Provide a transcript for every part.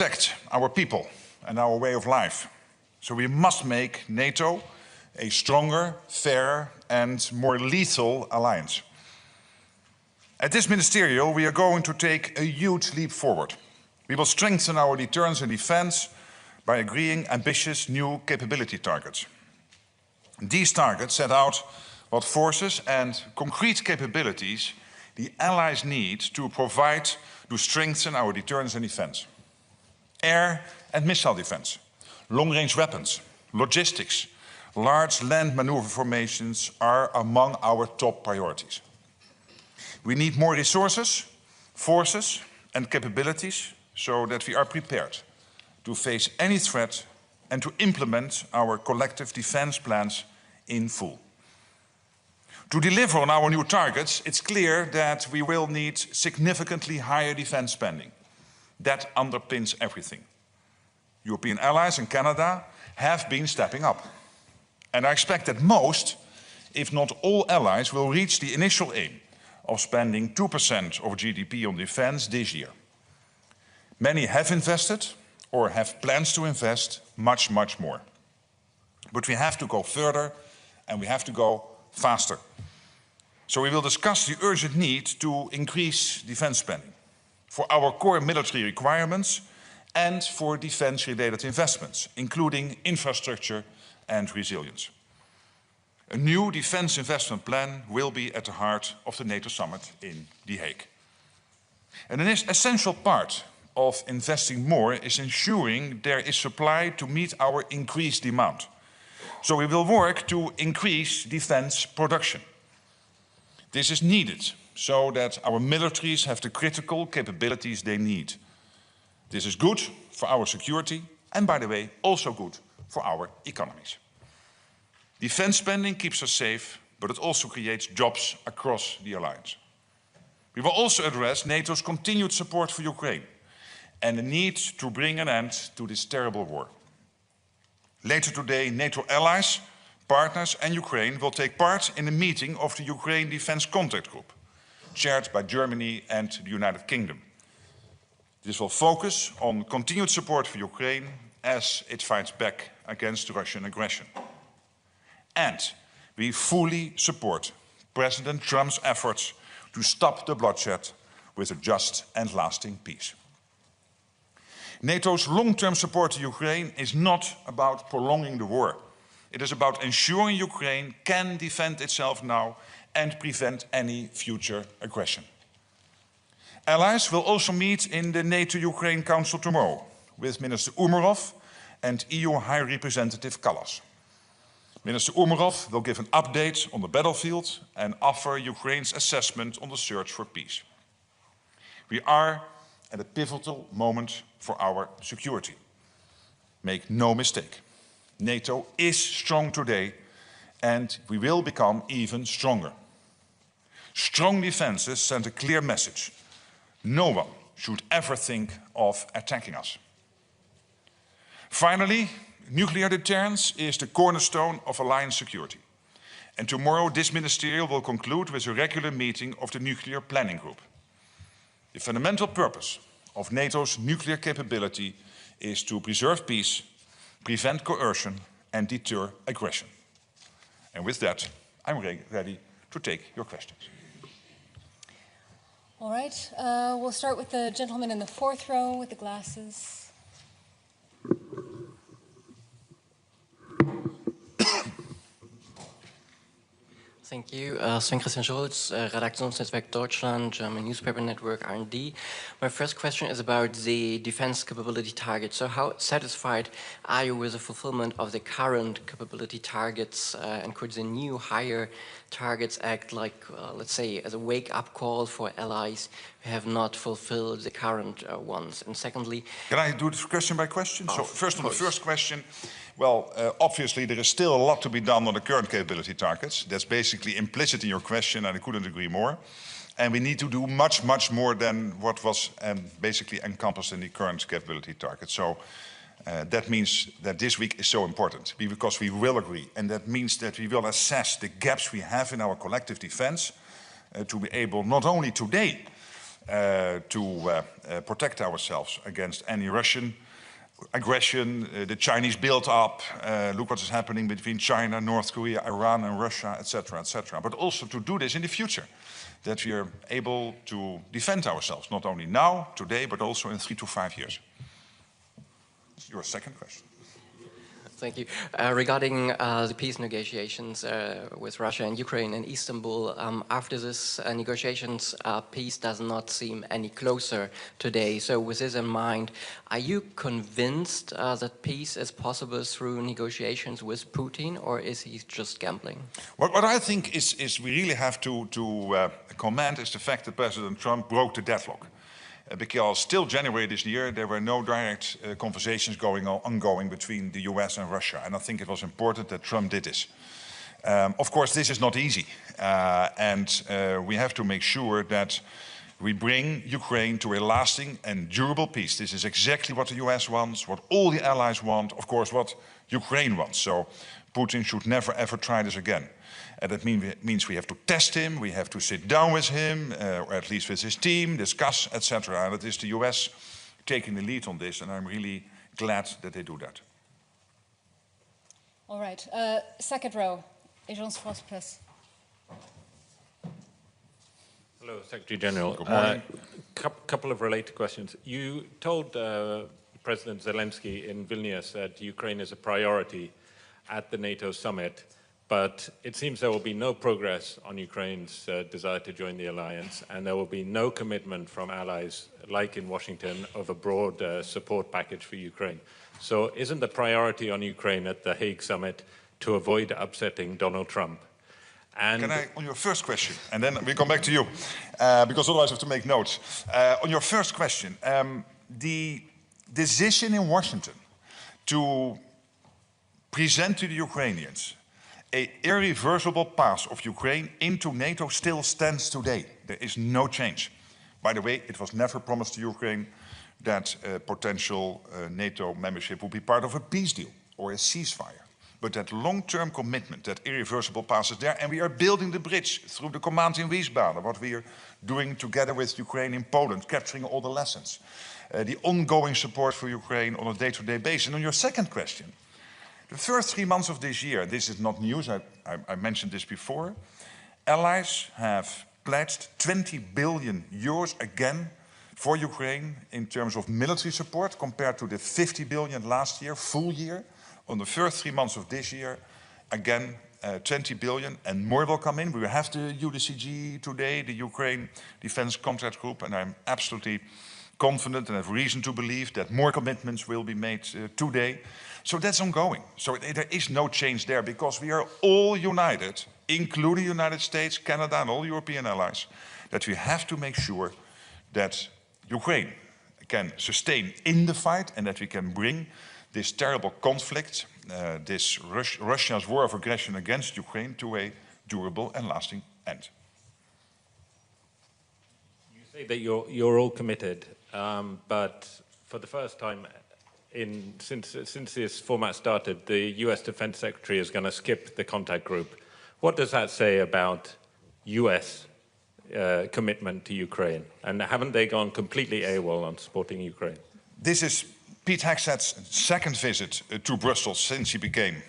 protect our people and our way of life. So we must make NATO a stronger, fairer and more lethal alliance. At this ministerial, we are going to take a huge leap forward. We will strengthen our deterrence and defense by agreeing ambitious new capability targets. These targets set out what forces and concrete capabilities the allies need to provide to strengthen our deterrence and defense. Air and missile defense, long-range weapons, logistics, large land maneuver formations are among our top priorities. We need more resources, forces and capabilities so that we are prepared to face any threat and to implement our collective defense plans in full. To deliver on our new targets, it's clear that we will need significantly higher defense spending. That underpins everything. European allies and Canada have been stepping up. And I expect that most, if not all allies, will reach the initial aim of spending 2% of GDP on defense this year. Many have invested or have plans to invest much, much more. But we have to go further and we have to go faster. So we will discuss the urgent need to increase defense spending for our core military requirements and for defense-related investments, including infrastructure and resilience. A new defense investment plan will be at the heart of the NATO summit in The Hague. And an essential part of investing more is ensuring there is supply to meet our increased demand. So we will work to increase defense production. This is needed so that our militaries have the critical capabilities they need. This is good for our security and, by the way, also good for our economies. Defense spending keeps us safe, but it also creates jobs across the alliance. We will also address NATO's continued support for Ukraine and the need to bring an end to this terrible war. Later today, NATO allies, partners and Ukraine will take part in a meeting of the Ukraine Defense Contact Group, chaired by Germany and the United Kingdom. This will focus on continued support for Ukraine as it fights back against Russian aggression. And we fully support President Trump's efforts to stop the bloodshed with a just and lasting peace. NATO's long-term support to Ukraine is not about prolonging the war. It is about ensuring Ukraine can defend itself now and prevent any future aggression. Allies will also meet in the NATO-Ukraine Council tomorrow with Minister Umerov and EU High Representative Kallas. Minister Umerov will give an update on the battlefield and offer Ukraine's assessment on the search for peace. We are at a pivotal moment for our security. Make no mistake, NATO is strong today and we will become even stronger. Strong defenses send a clear message. No one should ever think of attacking us. Finally, nuclear deterrence is the cornerstone of alliance security. And tomorrow this ministerial will conclude with a regular meeting of the Nuclear Planning Group. The fundamental purpose of NATO's nuclear capability is to preserve peace, prevent coercion and deter aggression. And with that, I'm ready to take your questions. All right, we'll start with the gentleman in the fourth row with the glasses. Thank you. Sven-Christian Schulz, Redaktionsnetzwerk Deutschland, German newspaper network R&D. My first question is about the defense capability target. So how satisfied are you with the fulfillment of the current capability targets and could the new higher targets act like, let's say, as a wake-up call for allies who have not fulfilled the current ones? And secondly... Can I do this question by question? So first on the first question, well, obviously there is still a lot to be done on the current capability targets. That's basically implicit in your question and I couldn't agree more. And we need to do much, much more than what was basically encompassed in the current capability target. So that means that this week is so important because we will agree. And that means that we will assess the gaps we have in our collective defense to be able not only today to protect ourselves against any Russian aggression. The Chinese built up, look what is happening between China, North Korea, Iran and Russia, etc., etc. But also to do this in the future, that we are able to defend ourselves, not only now, today, but also in 3 to 5 years. Your second question. Thank you. Regarding the peace negotiations with Russia and Ukraine in Istanbul, after this negotiations, peace does not seem any closer today. So with this in mind, are you convinced that peace is possible through negotiations with Putin, or is he just gambling? What I think is we really have to comment is the fact that President Trump broke the deadlock. Because till January this year, there were no direct conversations ongoing between the US and Russia. And I think it was important that Trump did this. Of course, this is not easy. And we have to make sure that we bring Ukraine to a lasting and durable peace. This is exactly what the US wants, what all the allies want, of course, what Ukraine wants. So Putin should never, ever try this again. And that means we have to test him, we have to sit down with him, or at least with his team, discuss, etc. And it is the US taking the lead on this, and I'm really glad that they do that. All right. Second row, Agence France Presse. Hello, Secretary General. Good morning. Couple of related questions. You told President Zelensky in Vilnius that Ukraine is a priority at the NATO summit, but it seems there will be no progress on Ukraine's desire to join the alliance, and there will be no commitment from allies, like in Washington, of a broad support package for Ukraine. So isn't the priority on Ukraine at the Hague summit to avoid upsetting Donald Trump? And can I, on your first question, and then we come back to you, because otherwise I have to make notes. On your first question, the decision in Washington to present to the Ukrainians an irreversible path of Ukraine into NATO still stands today. There is no change. By the way, it was never promised to Ukraine that potential NATO membership would be part of a peace deal or a ceasefire. But that long-term commitment, that irreversible path is there, and we are building the bridge through the command in Wiesbaden, what we are doing together with Ukraine in Poland, capturing all the lessons, the ongoing support for Ukraine on a day-to-day basis. And on your second question, the first 3 months of this year, this is not news, I mentioned this before, allies have pledged 20 billion euros again for Ukraine in terms of military support compared to the 50 billion last year, full year. On the first 3 months of this year, again, 20 billion and more will come in. We will have the UDCG today, the Ukraine Defense Contract Group, and I'm absolutely confident and have reason to believe that more commitments will be made today. So that's ongoing. So there is no change there because we are all united, including the United States, Canada and all European allies, that we have to make sure that Ukraine can sustain in the fight and that we can bring this terrible conflict, this Russia's war of aggression against Ukraine to a durable and lasting end. you say that you're all committed, but for the first time since this format started, the US Defense Secretary is going to skip the contact group. What does that say about US commitment to Ukraine? And haven't they gone completely AWOL on supporting Ukraine? This is Pete Hegseth's second visit to Brussels since he became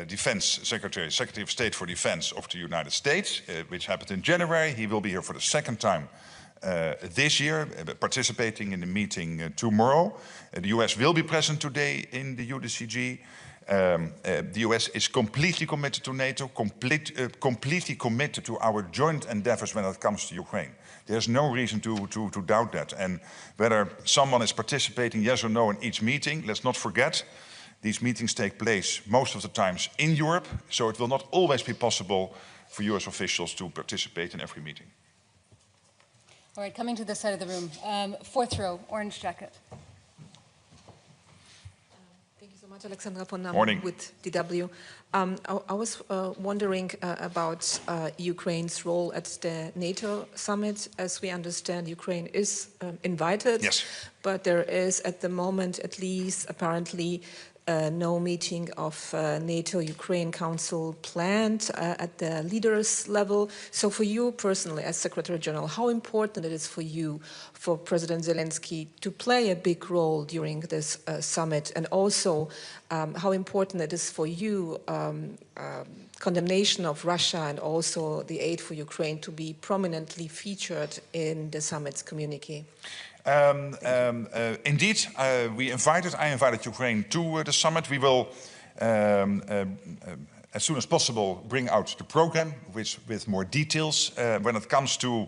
Defense Secretary, Secretary of State for Defense of the United States, which happened in January. He will be here for the second time this year, participating in the meeting tomorrow. The US will be present today in the UDCG. The US is completely committed to NATO, completely committed to our joint endeavors when it comes to Ukraine. There's no reason to doubt that. And whether someone is participating, yes or no, in each meeting, let's not forget, these meetings take place most of the times in Europe, so it will not always be possible for US officials to participate in every meeting. All right, coming to this side of the room. Fourth row, orange jacket. Thank you so much, Alexandra von Morning. with DW. I was wondering about Ukraine's role at the NATO summit. As we understand, Ukraine is invited, Yes. but there is at the moment, at least apparently, no meeting of NATO-Ukraine Council planned at the leaders level. So for you personally, as Secretary General, how important it is for you, for President Zelensky, to play a big role during this summit, and also how important it is for you condemnation of Russia and also the aid for Ukraine to be prominently featured in the summit's communique? Indeed, I invited Ukraine to the summit. We will, as soon as possible, bring out the program with more details. When it comes to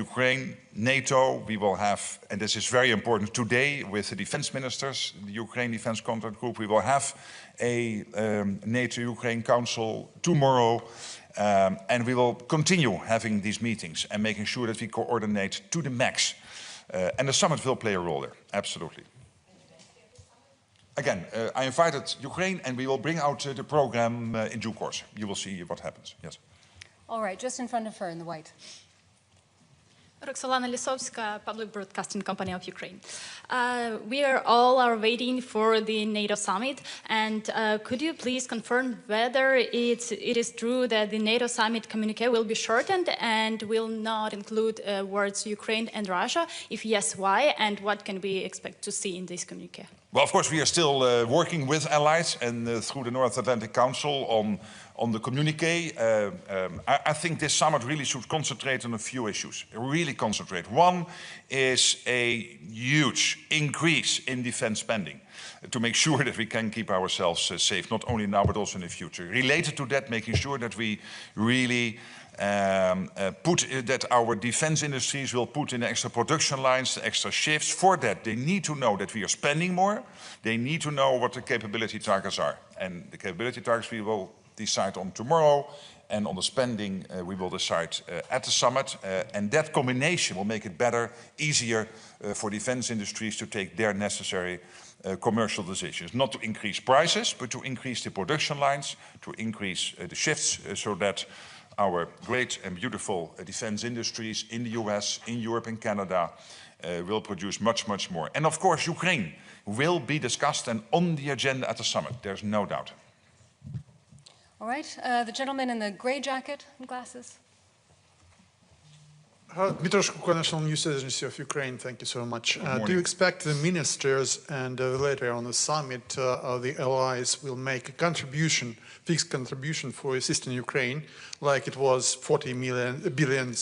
Ukraine, NATO, we will have, and this is very important today with the defense ministers, the Ukraine Defense Contact Group, we will have a NATO-Ukraine Council tomorrow, and we will continue having these meetings and making sure that we coordinate to the max. And the summit will play a role there, absolutely. Again, I invited Ukraine, and we will bring out the program in due course. You will see what happens, yes. All right, just in front of her in the white. Roxolana Lisovska, Public Broadcasting Company of Ukraine. We are waiting for the NATO summit, and could you please confirm whether it is true that the NATO summit communique will be shortened and will not include words Ukraine and Russia? If yes, why, and what can we expect to see in this communique? Well, of course, we are still working with allies and through the North Atlantic Council on the communique. I think this summit really should concentrate on a few issues, really concentrate. One is a huge increase in defense spending to make sure that we can keep ourselves safe, not only now but also in the future. Related to that, making sure that we really that our defense industries will put in extra production lines, extra shifts. For that, they need to know that we are spending more. They need to know what the capability targets are. And the capability targets we will decide on tomorrow, and on the spending we will decide at the summit. And that combination will make it better, easier for defense industries to take their necessary commercial decisions. Not to increase prices, but to increase the production lines, to increase the shifts, so that our great and beautiful defense industries in the US, in Europe and Canada will produce much, much more. And of course, Ukraine will be discussed and on the agenda at the summit. There's no doubt. All right, the gentleman in the gray jacket and glasses. Dmitry Shkuko, National News Agency of Ukraine, thank you so much. Do you expect the ministers and later on the summit, the allies will make a contribution, fixed contribution for assisting Ukraine, like it was 40 billion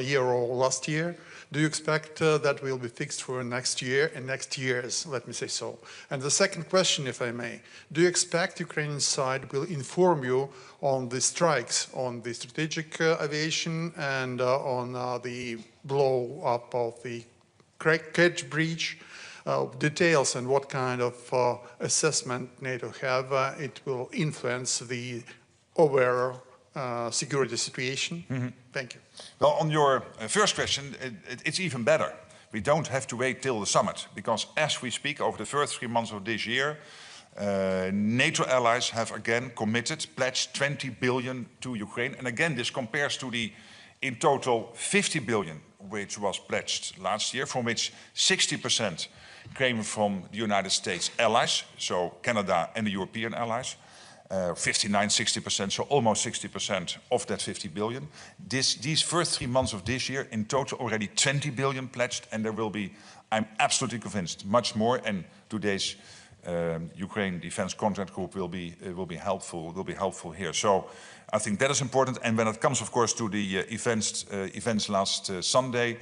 euro last year? Do you expect that will be fixed for next year and next years, let me say so? And the second question, if I may, do you expect Ukrainian side will inform you on the strikes on the strategic aviation and on the blow up of the Kerch breach, details and what kind of assessment NATO have? It will influence the overall security situation? Mm-hmm. Thank you. Well, on your first question, it's even better. We don't have to wait till the summit, because as we speak, over the first 3 months of this year, NATO allies have again committed, pledged 20 billion to Ukraine. And again, this compares to the, in total, 50 billion, which was pledged last year, from which 60% came from the United States allies, so Canada and the European allies. 59, 60%, so almost 60% of that 50 billion. These first 3 months of this year, in total already 20 billion pledged, and there will be, I'm absolutely convinced, much more, and today's Ukraine Defense Contract Group will be helpful here. So I think that is important. And when it comes, of course, to the events last Sunday,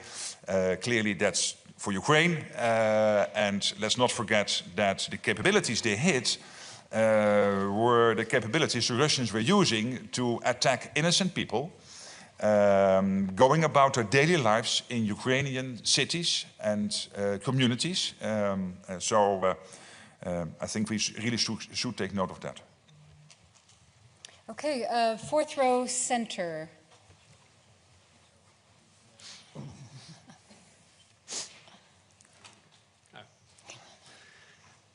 clearly that's for Ukraine. And let's not forget that the capabilities they hit were the capabilities the Russians were using to attack innocent people, going about their daily lives in Ukrainian cities and communities. I think we really should take note of that. Okay, fourth row center.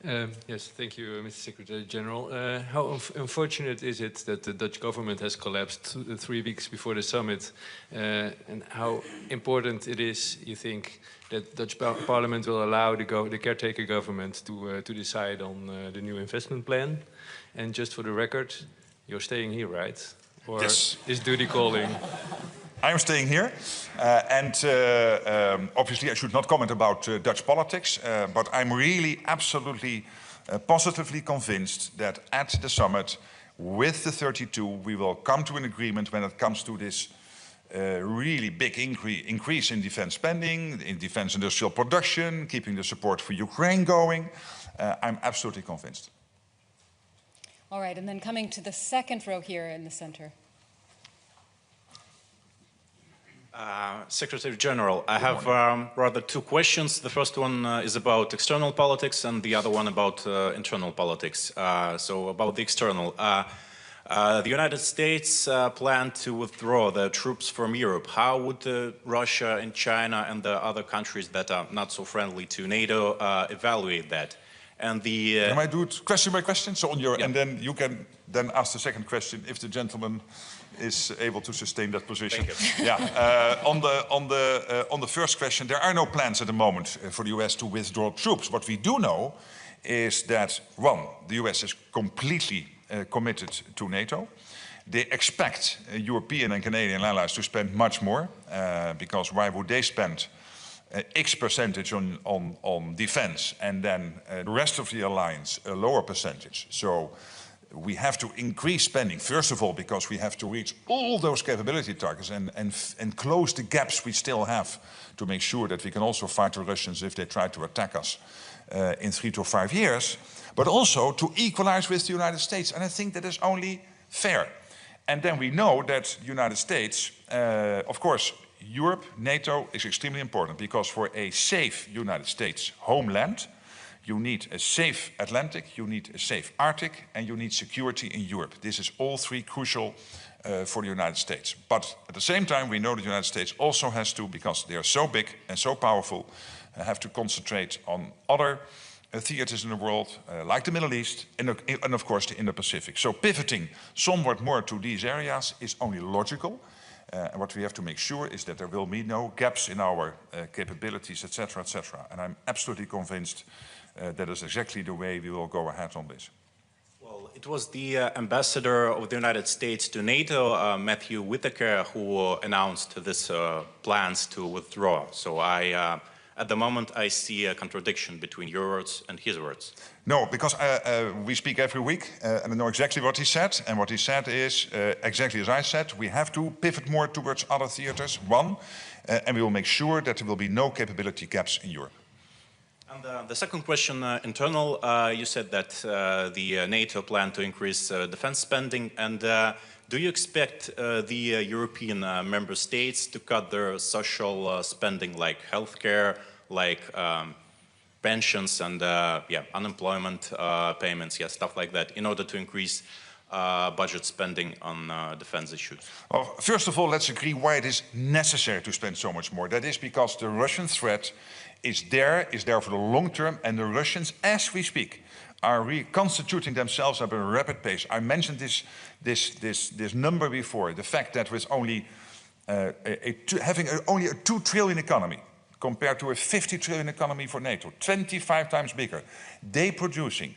Yes, thank you, Mr. Secretary General. How unfortunate is it that the Dutch government has collapsed 3 weeks before the summit, and how important it is, you think, that Dutch Parliament will allow the caretaker government to decide on the new investment plan? And just for the record, you're staying here, right? Or yes. Is duty calling? I am staying here, obviously I should not comment about Dutch politics, but I'm really absolutely positively convinced that at the summit with the 32 we will come to an agreement when it comes to this really big increase in defense spending, in defense industrial production, keeping the support for Ukraine going. I'm absolutely convinced. All right, and then coming to the second row here in the center. Secretary General, I have rather two questions. The first one is about external politics and the other one about internal politics. So about the external. The United States plan to withdraw their troops from Europe. How would Russia and China and the other countries that are not so friendly to NATO evaluate that? And the Can I do it question by question? So on your, and then you can then ask the second question if the gentleman is able to sustain that position. Yeah. On the first question, there are no plans at the moment for the US to withdraw troops. What we do know is that, one, the US is completely committed to NATO. They expect European and Canadian allies to spend much more, because why would they spend X percentage on defense and then the rest of the alliance a lower percentage? So we have to increase spending, first of all, because we have to reach all those capability targets and close the gaps we still have to make sure that we can also fight the Russians if they try to attack us in 3 to 5 years, but also to equalize with the United States. And I think that is only fair. And then we know that the United States, of course, Europe, NATO is extremely important, because for a safe United States homeland, you need a safe Atlantic, you need a safe Arctic, and you need security in Europe. This is all three crucial for the United States. But at the same time, we know the United States also has to, because they are so big and so powerful, have to concentrate on other theaters in the world, like the Middle East, and of course the Indo-Pacific. So pivoting somewhat more to these areas is only logical. And what we have to make sure is that there will be no gaps in our capabilities, etc., etc. And I'm absolutely convinced that is exactly the way we will go ahead on this. Well, it was the ambassador of the United States to NATO, Matthew Whitaker, who announced this plans to withdraw. So at the moment, I see a contradiction between your words and his words. No, because we speak every week, and I know exactly what he said. And what he said is, exactly as I said, we have to pivot more towards other theaters, one, and we will make sure that there will be no capability gaps in Europe. And the second question, internal, you said that the NATO plan to increase defense spending, and do you expect the European member states to cut their social spending, like healthcare, like pensions and unemployment payments, stuff like that, in order to increase budget spending on defense issues? Well, first of all, let's agree why it is necessary to spend so much more. That is because the Russian threat is there for the long term, and the Russians, as we speak, are reconstituting themselves at a rapid pace. I mentioned this number before, the fact that with only having only a 2 trillion economy compared to a 50 trillion economy for NATO, 25 times bigger, they producing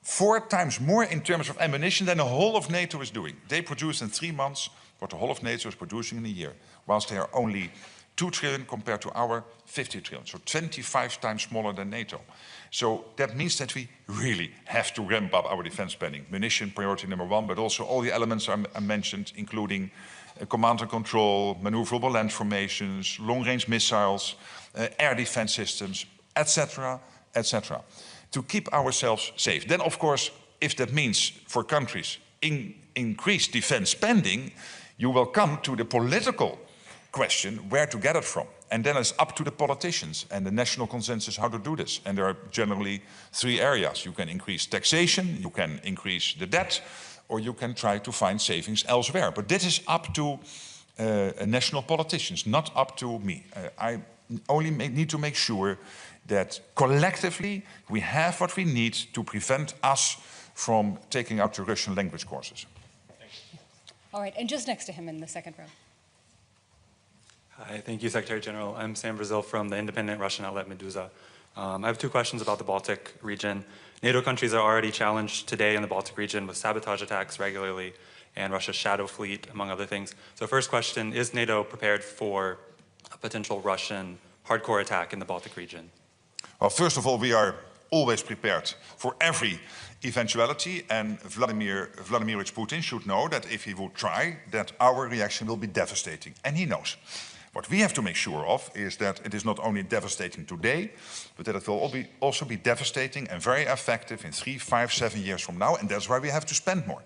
4 times more in terms of ammunition than the whole of NATO is doing. They produce in 3 months what the whole of NATO is producing in a year, whilst they are only 2 trillion compared to our 50 trillion, so 25 times smaller than NATO. So that means that we really have to ramp up our defense spending. Munition, priority number 1, but also all the elements I mentioned, including command and control, maneuverable land formations, long-range missiles, air defense systems, etc., etc., to keep ourselves safe. Then, of course, if that means for countries increased defense spending, you will come to the political question where to get it from. And then it's up to the politicians and the national consensus how to do this. And there are generally 3 areas. You can increase taxation, you can increase the debt, or you can try to find savings elsewhere. But this is up to national politicians, not up to me. I only need to make sure that collectively we have what we need to prevent us from taking out the Russian language courses. All right, and just next to him in the second row. Hi, thank you, Secretary General. I'm Sam Brazil from the independent Russian outlet Meduza. I have two questions about the Baltic region. NATO countries are already challenged today in the Baltic region with sabotage attacks regularly and Russia's shadow fleet, among other things. So first question, is NATO prepared for a potential Russian hardcore attack in the Baltic region? Well, first of all, we are always prepared for every eventuality, and Vladimir Putin should know that if he would try, that our reaction will be devastating, and he knows. What we have to make sure of is that it is not only devastating today, but that it will also be devastating and very effective in 3, 5, 7 years from now, and that's why we have to spend more.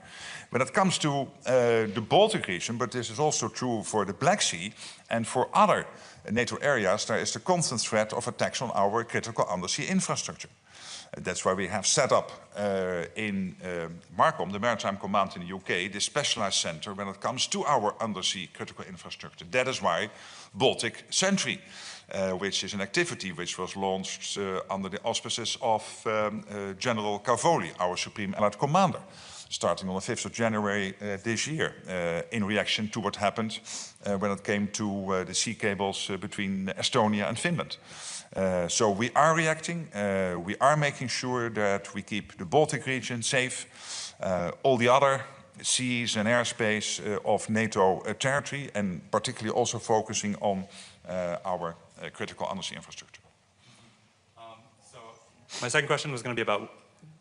When it comes to the Baltic region, but this is also true for the Black Sea and for other NATO areas, there is the constant threat of attacks on our critical undersea infrastructure. That's why we have set up in Markham, the Maritime Command in the UK, this specialized center when it comes to our undersea critical infrastructure. That is why Baltic Sentry, which is an activity which was launched under the auspices of General Cavoli, our Supreme Allied Commander, starting on the 5th of January this year, in reaction to what happened when it came to the sea cables between Estonia and Finland. So we are reacting, we are making sure that we keep the Baltic region safe, all the other seas and airspace of NATO territory, and particularly also focusing on our critical undersea infrastructure. So my second question was going to be about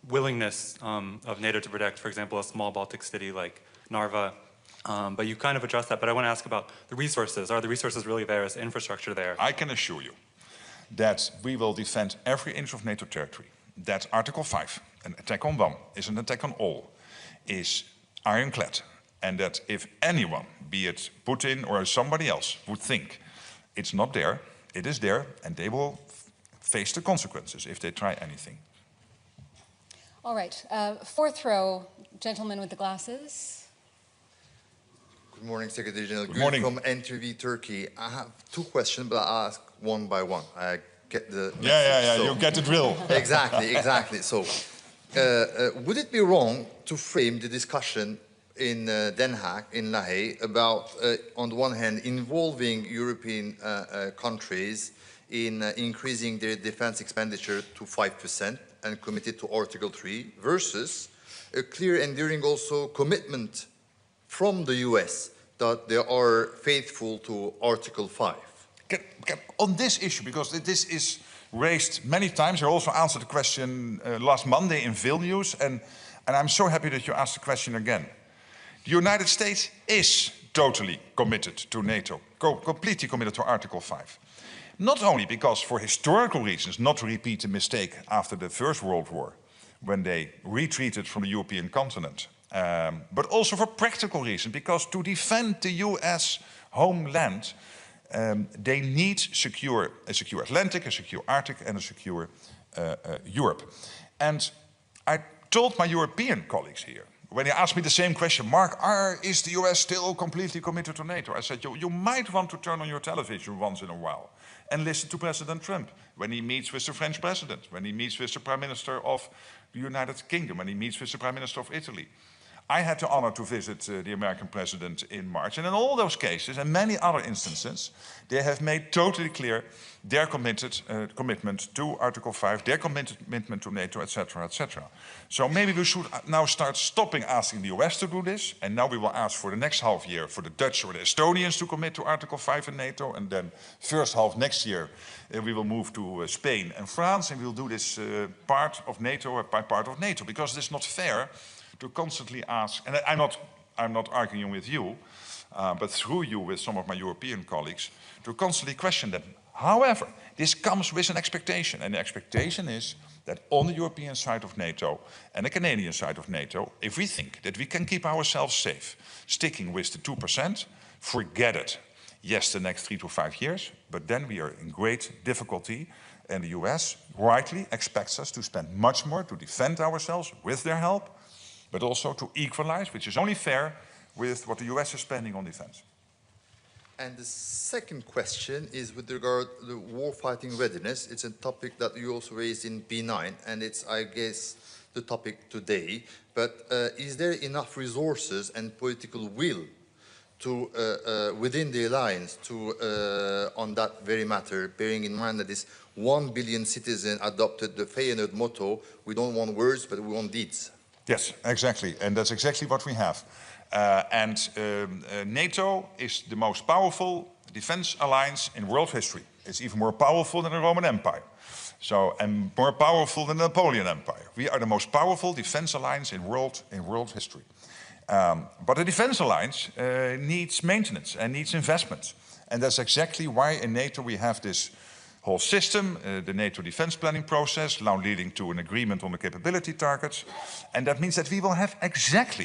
willingness of NATO to protect, for example, a small Baltic city like Narva. But you kind of addressed that, but I want to ask about the resources. Are the resources really there? Is the infrastructure there? I can assure you that we will defend every inch of NATO territory. That Article 5, an attack on one, is an attack on all, is ironclad. And that if anyone, be it Putin or somebody else, would think it's not there, it is there, and they will face the consequences if they try anything. All right, fourth row, gentleman with the glasses. Good morning, Secretary General. Good morning. From NTV Turkey. I have two questions, but I'll ask one by one. I get the message. Yeah, you get the drill. Exactly. So, would it be wrong to frame the discussion in Den Haag, in La Haye, about, on the one hand, involving European countries in increasing their defense expenditure to 5% and committed to Article 3, versus a clear, enduring also commitment from the US that they are faithful to Article 5? On this issue, because this is raised many times, I also answered the question last Monday in Vilnius, and I'm so happy that you asked the question again. The United States is totally committed to NATO, completely committed to Article 5. Not only because, for historical reasons, not to repeat the mistake after the First World War, when they retreated from the European continent, but also for practical reasons, because to defend the US homeland, they need a secure Atlantic, a secure Arctic, and a secure Europe. And I told my European colleagues here, when they asked me the same question, Mark, is the US still completely committed to NATO? I said, you might want to turn on your television once in a while and listen to President Trump when he meets with the French president, when he meets with the Prime Minister of the United Kingdom, when he meets with the Prime Minister of Italy. I had the honor to visit the American president in March, and in all those cases, and many other instances, they have made totally clear their commitment to Article 5, their commitment to NATO, etc., etc. So maybe we should now start stopping asking the US to do this, and now we will ask for the next half year for the Dutch or the Estonians to commit to Article 5 in NATO, and then first half next year we will move to Spain and France, and we'll do this part of NATO by part of NATO, because it is not fair to constantly ask, and I'm not arguing with you, but through you with some of my European colleagues, to constantly question them. However, this comes with an expectation, and the expectation is that on the European side of NATO and the Canadian side of NATO, if we think that we can keep ourselves safe, sticking with the 2%, forget it. Yes, the next 3 to 5 years, but then we are in great difficulty, and the US rightly expects us to spend much more to defend ourselves with their help, but also to equalize, which is only fair, with what the US is spending on defense. And the second question is with regard to the war-fighting readiness. It's a topic that you also raised in P9, and it's, I guess, the topic today. But is there enough resources and political will to, within the alliance to, on that very matter, bearing in mind that this 1 billion citizens adopted the Feyenoord motto, we don't want words, but we want deeds? Yes, exactly. And that's exactly what we have. NATO is the most powerful defense alliance in world history. It's even more powerful than the Roman Empire. So, and more powerful than the Napoleon Empire. We are the most powerful defense alliance in world history. But a defense alliance needs maintenance and needs investment. And that's exactly why in NATO we have this whole system, the NATO defense planning process, now leading to an agreement on the capability targets. And that means that we will have exact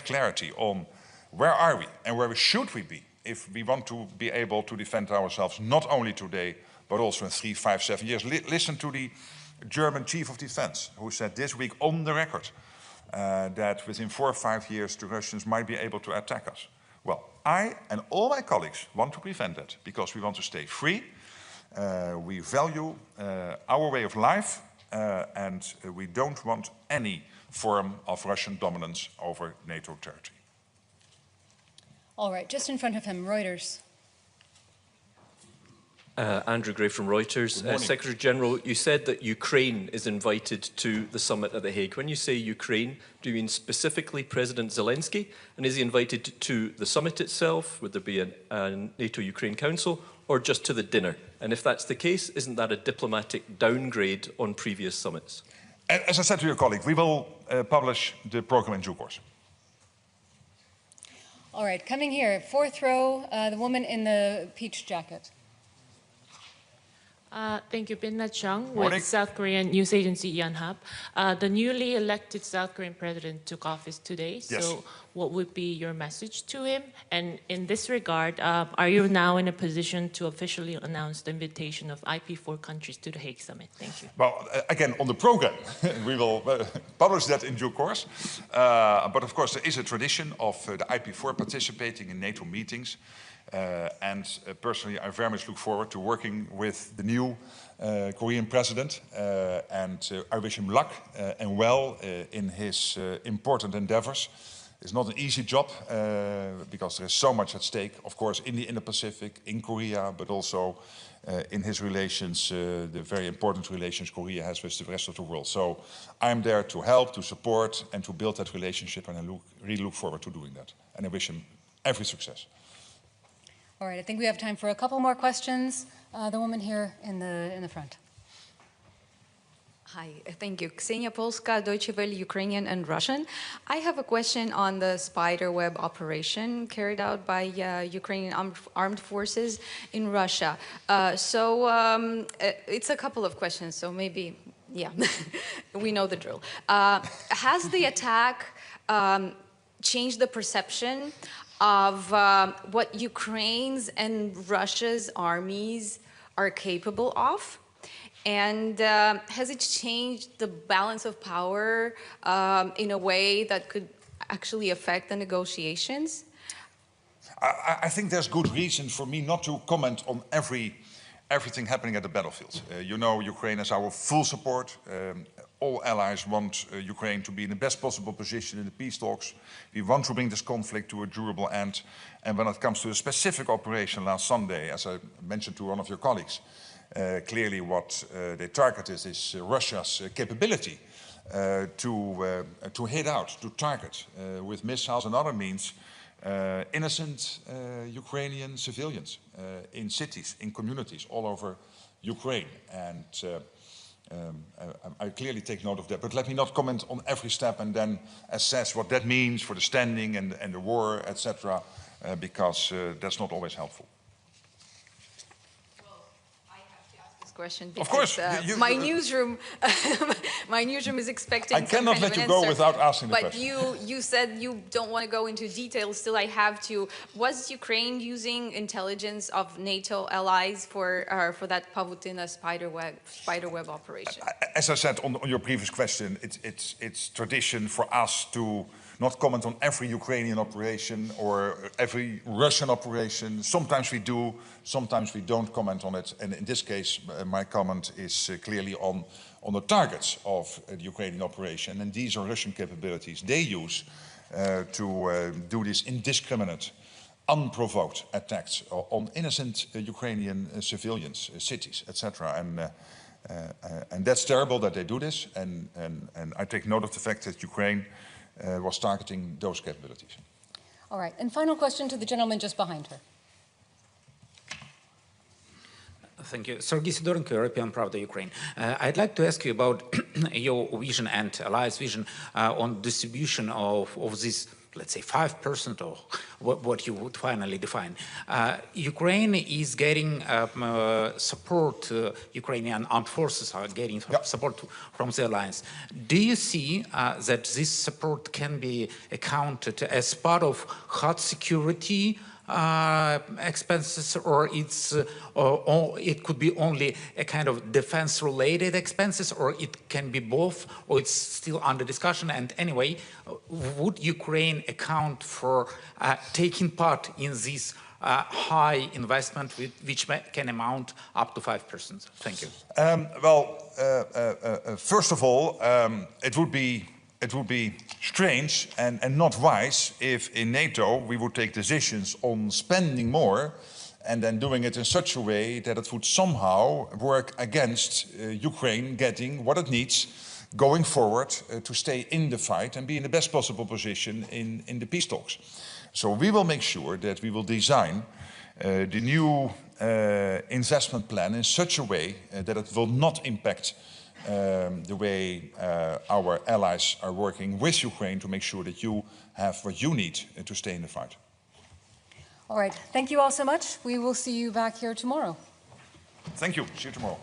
clarity on where are we and where should we be if we want to be able to defend ourselves not only today, but also in 3, 5, 7 years. Listen to the German chief of defense, who said this week on the record that within 4 or 5 years the Russians might be able to attack us. Well, I and all my colleagues want to prevent that because we want to stay free. We value our way of life and we don't want any form of Russian dominance over NATO territory. All right, just in front of him, Reuters. Andrew Gray from Reuters. Secretary General, you said that Ukraine is invited to the summit at The Hague. When you say Ukraine, do you mean specifically President Zelensky? And is he invited to the summit itself? Would there be a NATO-Ukraine Council? Or just to the dinner? And if that's the case, isn't that a diplomatic downgrade on previous summits? As I said to your colleague, we will publish the program in due course. All right, coming here, fourth row, the woman in the peach jacket. Thank you, Binna Chung with South Korean news agency Yonhap. The newly elected South Korean president took office today. Yes. So what would be your message to him? And in this regard, are you now in a position to officially announce the invitation of IP4 countries to the Hague Summit? Thank you. Well, again, on the program, we will publish that in due course. But of course, there is a tradition of the IP4 participating in NATO meetings. Personally, I very much look forward to working with the new Korean president. I wish him luck and well in his important endeavors. It's not an easy job because there is so much at stake, of course, in the Indo-Pacific, in Korea, but also in his relations, the very important relations Korea has with the rest of the world. So I'm there to help, to support, and to build that relationship, and I really look forward to doing that. And I wish him every success. All right, I think we have time for a couple more questions. The woman here in the front. Hi, thank you. Ksenia Polska, Deutsche Welle, Ukrainian and Russian. I have a question on the spiderweb operation carried out by Ukrainian armed forces in Russia. It's a couple of questions, so maybe, yeah, we know the drill. Has the attack changed the perception of what Ukraine's and Russia's armies are capable of? And has it changed the balance of power in a way that could actually affect the negotiations? I think there's good reason for me not to comment on everything happening at the battlefield. You know, Ukraine has our full support. All allies want Ukraine to be in the best possible position in the peace talks. We want to bring this conflict to a durable end. And when it comes to a specific operation last Sunday, as I mentioned to one of your colleagues, clearly what they targeted is Russia's capability to hit out, to target with missiles and other means innocent Ukrainian civilians in cities, in communities all over Ukraine. And I clearly take note of that, but let me not comment on every step and then assess what that means for the standing and the war, etc., because that's not always helpful. Question because, of course, my newsroom, my newsroom is expecting. I cannot let you go without asking the question. But you said you don't want to go into details. Still, I have to. Was Ukraine using intelligence of NATO allies for that Pavutina spiderweb operation? As I said on your previous question, it's tradition for us to not comment on every Ukrainian operation or every Russian operation. Sometimes we do, sometimes we don't comment on it. And in this case, my comment is clearly on the targets of the Ukrainian operation. And these are Russian capabilities they use to do this indiscriminate, unprovoked attacks on innocent Ukrainian civilians, cities, etc. And that's terrible that they do this. And I take note of the fact that Ukraine was targeting those capabilities. All right. And final question to the gentleman just behind her. Thank you. Sergei Sidorenko, European Pravda, Ukraine. I'd like to ask you about your vision and allies' vision on distribution of this, let's say, 5% or what you would finally define. Ukraine is getting support, Ukrainian armed forces are getting support from the alliance. Do you see that this support can be accounted as part of hard security expenses, or it could be only a kind of defense-related expenses, or it can be both, or it's still under discussion? And anyway, would Ukraine account for taking part in this high investment, which can amount up to 5%? Thank you. First of all, it would be strange and not wise if in NATO we would take decisions on spending more and then doing it in such a way that it would somehow work against Ukraine getting what it needs going forward to stay in the fight and be in the best possible position in the peace talks. So we will make sure that we will design the new investment plan in such a way that it will not impact the way our allies are working with Ukraine to make sure that you have what you need to stay in the fight. All right. Thank you all so much. We will see you back here tomorrow. Thank you. See you tomorrow.